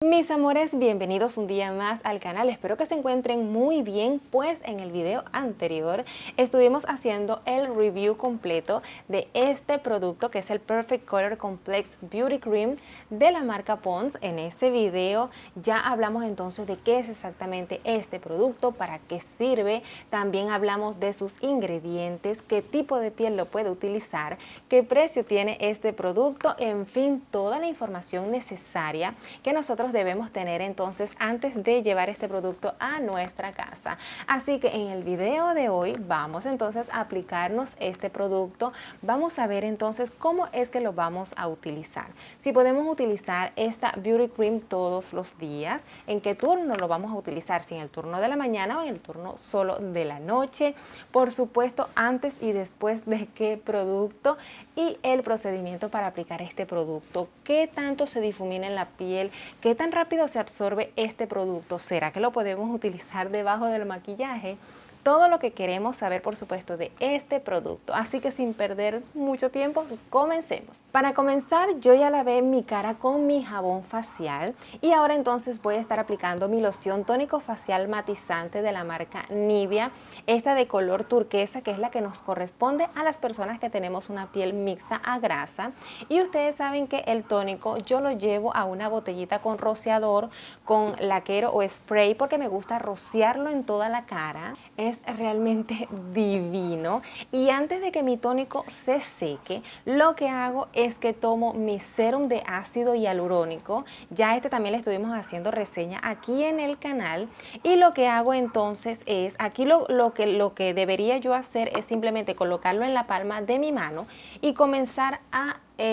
Mis amores, bienvenidos un día más al canal. Espero que se encuentren muy bien, pues en el video anterior estuvimos haciendo el review completo de este producto que es el Perfect Color Complex Beauty Cream de la marca Pond's. En ese video ya hablamos entonces de qué es exactamente este producto, para qué sirve, también hablamos de sus ingredientes, qué tipo de piel lo puede utilizar, qué precio tiene este producto, en fin, toda la información necesaria que nosotros debemos tener entonces antes de llevar este producto a nuestra casa. Así que en el video de hoy vamos entonces a aplicarnos este producto, vamos a ver entonces cómo es que lo vamos a utilizar. Si podemos utilizar esta Beauty Cream todos los días, en qué turno lo vamos a utilizar, si en el turno de la mañana o en el turno solo de la noche, por supuesto antes y después de qué producto y el procedimiento para aplicar este producto, qué tanto se difumina en la piel, qué tan rápido se absorbe este producto, ¿será que lo podemos utilizar debajo del maquillaje? Todo lo que queremos saber, por supuesto, de este producto. Así que sin perder mucho tiempo, comencemos. Para comenzar, yo ya lavé mi cara con mi jabón facial y ahora entonces voy a estar aplicando mi loción tónico facial matizante de la marca Nivea, esta de color turquesa, que es la que nos corresponde a las personas que tenemos una piel mixta a grasa. Y ustedes saben que el tónico yo lo llevo a una botellita con rociador, con laquero o spray, porque me gusta rociarlo en toda la cara. Es realmente divino. Y antes de que mi tónico se seque, lo que hago es que tomo mi serum de ácido hialurónico. Ya este también le estuvimos haciendo reseña aquí en el canal. Y lo que hago entonces es, aquí lo que debería yo hacer es simplemente colocarlo en la palma de mi mano y comenzar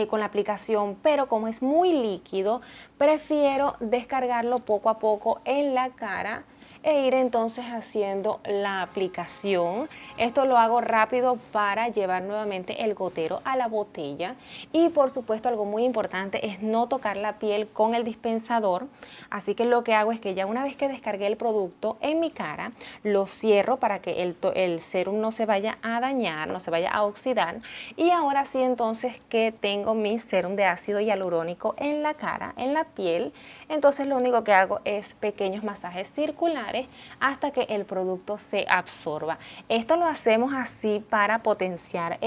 con la aplicación, pero como es muy líquido, prefiero descargarlo poco a poco en la cara e ir entonces haciendo la aplicación. Esto lo hago rápido para llevar nuevamente el gotero a la botella. Y por supuesto, algo muy importante es no tocar la piel con el dispensador. Así que lo que hago es que ya una vez que descargué el producto en mi cara, lo cierro para que el serum no se vaya a dañar, no se vaya a oxidar. Y ahora sí, entonces que tengo mi serum de ácido hialurónico en la cara, en la piel, entonces lo único que hago es pequeños masajes circulares hasta que el producto se absorba. Esto lo hacemos así para potenciar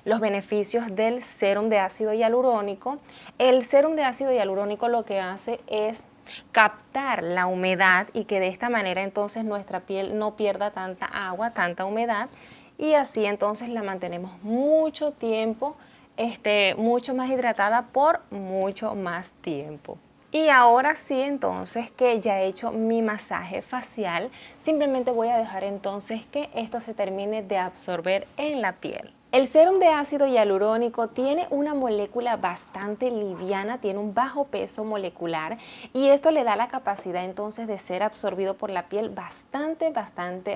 los beneficios del serum de ácido hialurónico. El serum de ácido hialurónico lo que hace es captar la humedad y que de esta manera entonces nuestra piel no pierda tanta agua, tanta humedad, y así entonces la mantenemos mucho tiempo, mucho más hidratada por mucho más tiempo. Y ahora sí, entonces que ya he hecho mi masaje facial, simplemente voy a dejar entonces que esto se termine de absorber en la piel. El serum de ácido hialurónico tiene una molécula bastante liviana, tiene un bajo peso molecular y esto le da la capacidad entonces de ser absorbido por la piel bastante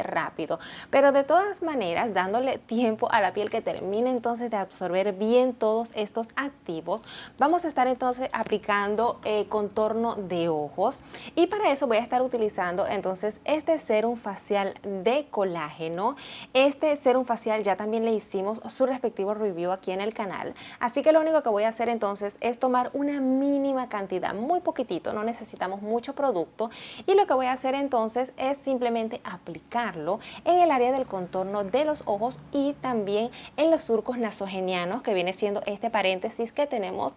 rápido. Pero de todas maneras, dándole tiempo a la piel que termine entonces de absorber bien todos estos activos, vamos a estar entonces aplicando contorno de ojos, y para eso voy a estar utilizando entonces este serum facial de colágeno. Este serum facial ya también le hicimos su respectivo review aquí en el canal, así que lo único que voy a hacer entonces es tomar una mínima cantidad, muy poquitito, no necesitamos mucho producto, y lo que voy a hacer entonces es simplemente aplicarlo en el área del contorno de los ojos y también en los surcos nasogenianos, que viene siendo este paréntesis que tenemos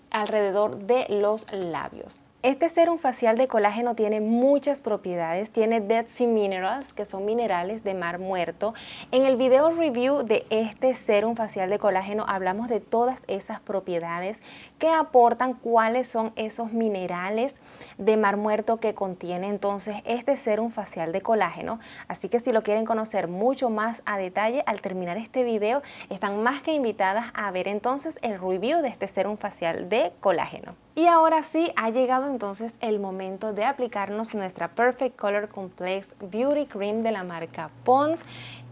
alrededor de los labios. Este serum facial de colágeno tiene muchas propiedades, tiene Dead Sea Minerals, que son minerales de mar muerto. En el video review de este serum facial de colágeno hablamos de todas esas propiedades que aportan, cuáles son esos minerales de mar muerto que contiene entonces este serum facial de colágeno. Así que si lo quieren conocer mucho más a detalle, al terminar este video están más que invitadas a ver entonces el review de este serum facial de colágeno. Y ahora sí, ha llegado entonces el momento de aplicarnos nuestra Perfect Color Complex Beauty Cream de la marca Pond's.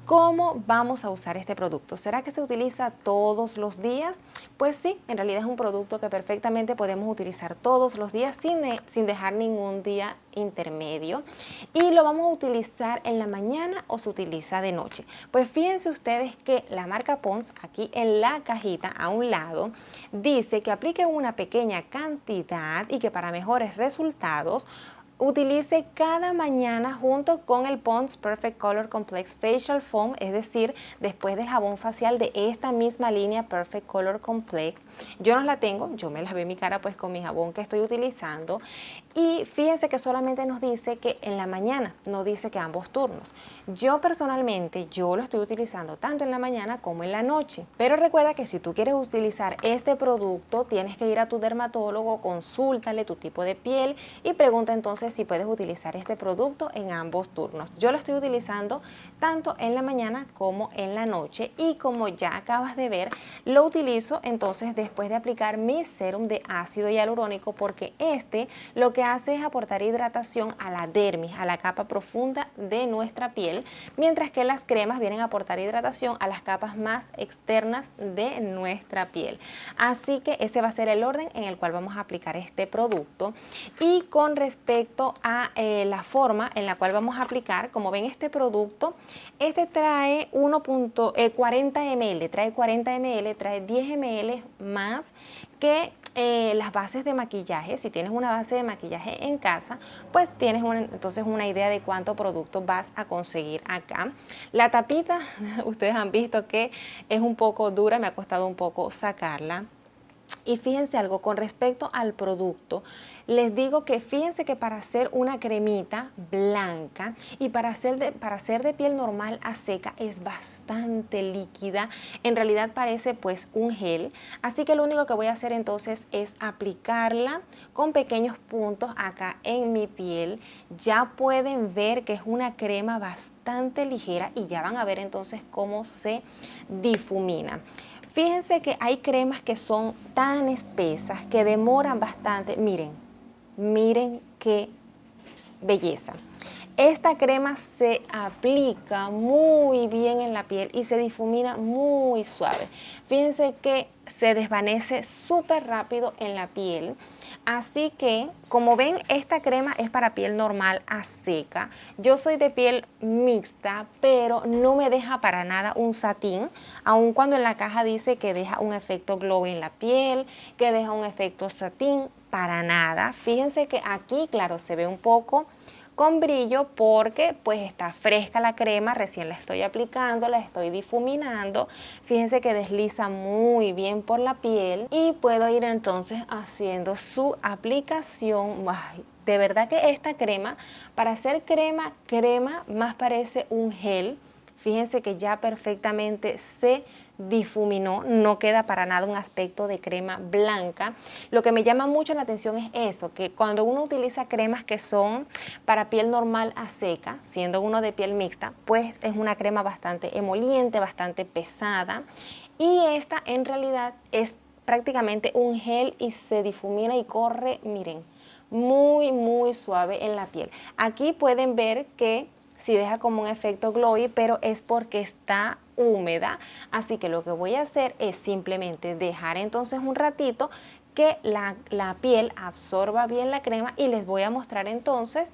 ¿Cómo vamos a usar este producto? ¿Será que se utiliza todos los días? Pues sí, en realidad es un producto que perfectamente podemos utilizar todos los días sin dejar ningún día intermedio. Y lo vamos a utilizar en la mañana o se utiliza de noche. Pues fíjense ustedes que la marca Pond's, aquí en la cajita a un lado, dice que aplique una pequeña cantidad y que para mejores resultados utilice cada mañana junto con el Pond's Perfect Color Complex Facial Foam, es decir, después del jabón facial de esta misma línea Perfect Color Complex. Yo no la tengo, yo me lavé mi cara pues con mi jabón que estoy utilizando y fíjense que solamente nos dice que en la mañana, no dice que ambos turnos. Yo personalmente, yo lo estoy utilizando tanto en la mañana como en la noche, pero recuerda que si tú quieres utilizar este producto, tienes que ir a tu dermatólogo, consúltale tu tipo de piel y pregunta entonces si puedes utilizar este producto en ambos turnos. Yo lo estoy utilizando tanto en la mañana como en la noche y como ya acabas de ver, lo utilizo entonces después de aplicar mi serum de ácido hialurónico porque este lo que hace es aportar hidratación a la dermis, a la capa profunda de nuestra piel, mientras que las cremas vienen a aportar hidratación a las capas más externas de nuestra piel. Así que ese va a ser el orden en el cual vamos a aplicar este producto. Y con respecto a la forma en la cual vamos a aplicar, como ven este producto, este trae 40 ml, trae 10 ml más que las bases de maquillaje. Si tienes una base de maquillaje en casa, pues tienes entonces una idea de cuánto producto vas a conseguir acá. La tapita, ustedes han visto que es un poco dura, me ha costado un poco sacarla. Y fíjense algo, con respecto al producto, les digo que fíjense que para hacer una cremita blanca y para ser de piel normal a seca es bastante líquida, en realidad parece pues un gel, así que lo único que voy a hacer entonces es aplicarla con pequeños puntos acá en mi piel. Ya pueden ver que es una crema bastante ligera y ya van a ver entonces cómo se difumina. Fíjense que hay cremas que son tan espesas que demoran bastante. Miren, miren qué belleza. Esta crema se aplica muy bien en la piel y se difumina muy suave. Fíjense que se desvanece súper rápido en la piel. Así que, como ven, esta crema es para piel normal a seca. Yo soy de piel mixta, pero no me deja para nada un satín, aun cuando en la caja dice que deja un efecto glow en la piel, que deja un efecto satín, para nada. Fíjense que aquí, claro, se ve un poco con brillo porque pues está fresca la crema, recién la estoy aplicando, la estoy difuminando. Fíjense que desliza muy bien por la piel y puedo ir entonces haciendo su aplicación. Ay, de verdad que esta crema, para hacer crema, más parece un gel. Fíjense que ya perfectamente se difuminó, no queda para nada un aspecto de crema blanca. Lo que me llama mucho la atención es eso, que cuando uno utiliza cremas que son para piel normal a seca, siendo uno de piel mixta, pues es una crema bastante emoliente, bastante pesada, y esta en realidad es prácticamente un gel y se difumina y corre, miren, muy suave en la piel. Aquí pueden ver que sí deja como un efecto glowy, pero es porque está húmeda, así que lo que voy a hacer es simplemente dejar entonces un ratito que la piel absorba bien la crema y les voy a mostrar entonces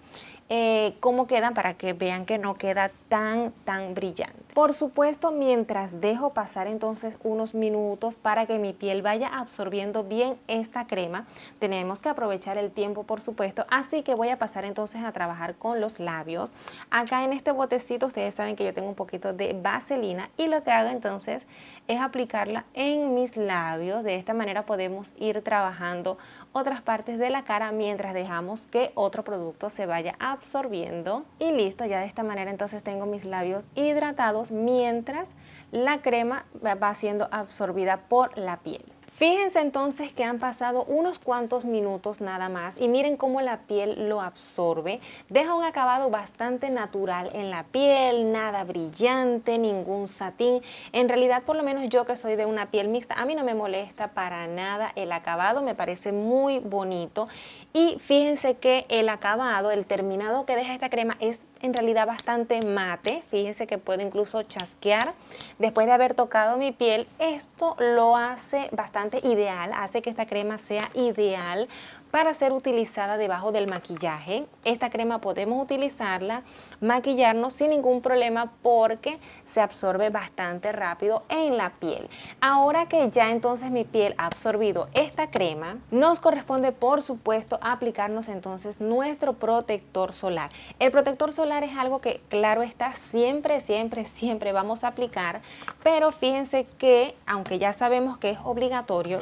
cómo quedan para que vean que no queda tan brillante. Por supuesto, mientras dejo pasar entonces unos minutos para que mi piel vaya absorbiendo bien esta crema, tenemos que aprovechar el tiempo, por supuesto, así que voy a pasar entonces a trabajar con los labios. Acá en este botecito ustedes saben que yo tengo un poquito de vaselina y lo que hago entonces es aplicarla en mis labios. De esta manera podemos ir trabajando otras partes de la cara mientras dejamos que otro producto se vaya absorbiendo. Y listo, ya de esta manera entonces tengo mis labios hidratados mientras la crema va siendo absorbida por la piel. Fíjense entonces que han pasado unos cuantos minutos nada más y miren cómo la piel lo absorbe. Deja un acabado bastante natural en la piel, nada brillante, ningún satín. En realidad, por lo menos yo que soy de una piel mixta, a mí no me molesta para nada el acabado, me parece muy bonito. Y fíjense que el acabado, el terminado que deja esta crema es en realidad bastante mate. Fíjense que puedo incluso chasquear después de haber tocado mi piel. Esto lo hace bastante ideal, hace que esta crema sea ideal para ser utilizada debajo del maquillaje. Esta crema podemos utilizarla, maquillarnos sin ningún problema porque se absorbe bastante rápido en la piel. Ahora que ya entonces mi piel ha absorbido esta crema, nos corresponde por supuesto aplicarnos entonces nuestro protector solar. El protector solar es algo que claro está siempre vamos a aplicar, pero fíjense que aunque ya sabemos que es obligatorio,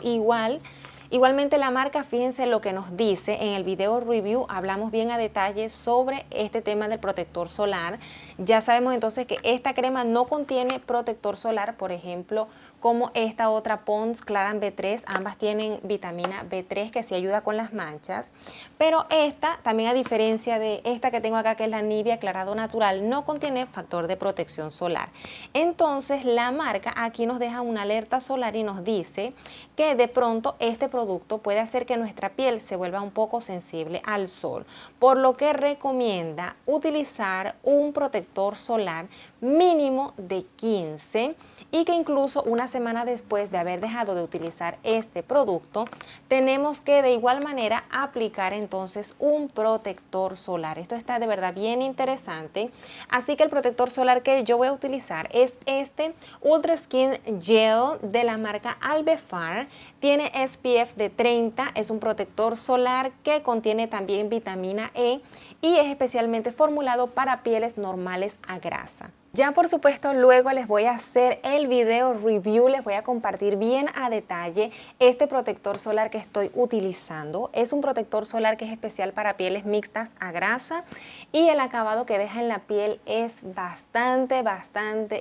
igualmente la marca, fíjense lo que nos dice en el video review, hablamos bien a detalle sobre este tema del protector solar. Ya sabemos entonces que esta crema no contiene protector solar, por ejemplo, como esta otra Pond's Clarins B3, ambas tienen vitamina B3 que sí ayuda con las manchas, pero esta también, a diferencia de esta que tengo acá, que es la Nivea Aclarado Natural, no contiene factor de protección solar. Entonces la marca aquí nos deja una alerta solar y nos dice que de pronto este producto puede hacer que nuestra piel se vuelva un poco sensible al sol, por lo que recomienda utilizar un protector solar mínimo de 15 y que incluso una semana después de haber dejado de utilizar este producto tenemos que de igual manera aplicar entonces un protector solar. Esto está de verdad bien interesante, así que el protector solar que yo voy a utilizar es este Ultra Skin Gel de la marca Albefar. Tiene SPF de 30, es un protector solar que contiene también vitamina E y es especialmente formulado para pieles normales a grasa. Ya por supuesto luego les voy a hacer el video review, les voy a compartir bien a detalle este protector solar que estoy utilizando. Es un protector solar que es especial para pieles mixtas a grasa y el acabado que deja en la piel es bastante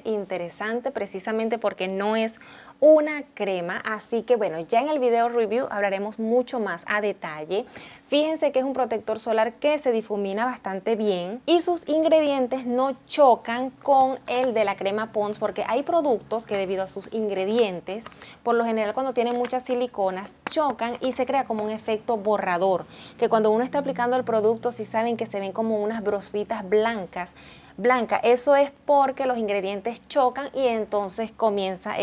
interesante, precisamente porque no es una crema, así que bueno, ya en el video review hablaremos mucho más a detalle. Fíjense que es un protector solar que se difumina bastante bien y sus ingredientes no chocan con el de la crema Pond's, porque hay productos que debido a sus ingredientes, por lo general cuando tienen muchas siliconas, chocan y se crea como un efecto borrador, que cuando uno está aplicando el producto, si saben que se ven como unas brositas blancas, eso es porque los ingredientes chocan y entonces comienza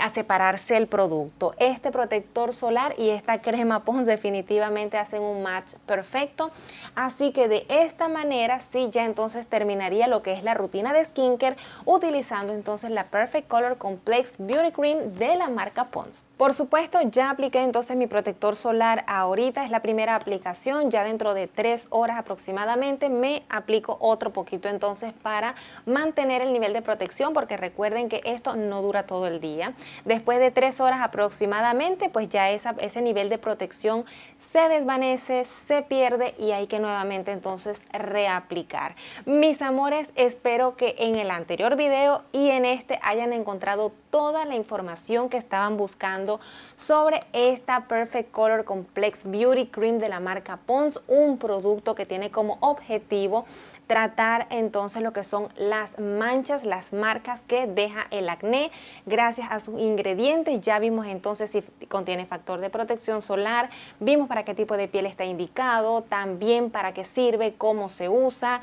a separarse el producto. Este protector solar y esta crema Pond's definitivamente hacen un match perfecto, así que de esta manera sí ya entonces terminaría lo que es la rutina de skincare utilizando entonces la Perfect Color Complex Beauty Cream de la marca Pond's. Por supuesto ya apliqué entonces mi protector solar ahorita, es la primera aplicación, ya dentro de 3 horas aproximadamente me aplico otro poquito entonces para mantener el nivel de protección, porque recuerden que esto no dura todo el día. Después de 3 horas aproximadamente, pues ya ese nivel de protección se desvanece, se pierde y hay que nuevamente entonces reaplicar. Mis amores, espero que en el anterior video y en este hayan encontrado toda la información que estaban buscando sobre esta Perfect Color Complex Beauty Cream de la marca Pond's, un producto que tiene como objetivo tratar entonces lo que son las manchas, las marcas que deja el acné gracias a sus ingredientes. Ya vimos entonces si contiene factor de protección solar, vimos para qué tipo de piel está indicado, también para qué sirve, cómo se usa.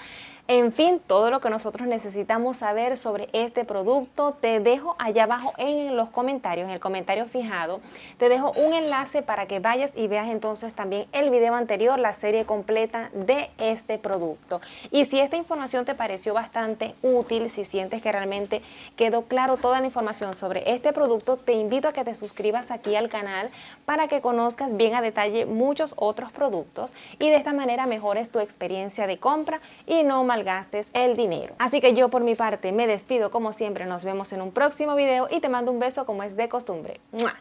En fin, todo lo que nosotros necesitamos saber sobre este producto. Te dejo allá abajo en los comentarios, en el comentario fijado, te dejo un enlace para que vayas y veas entonces también el video anterior, la serie completa de este producto. Y si esta información te pareció bastante útil, si sientes que realmente quedó claro toda la información sobre este producto, te invito a que te suscribas aquí al canal para que conozcas bien a detalle muchos otros productos y de esta manera mejores tu experiencia de compra y no malgastes el dinero. Así que yo por mi parte me despido como siempre, nos vemos en un próximo video y te mando un beso como es de costumbre. ¡Mua!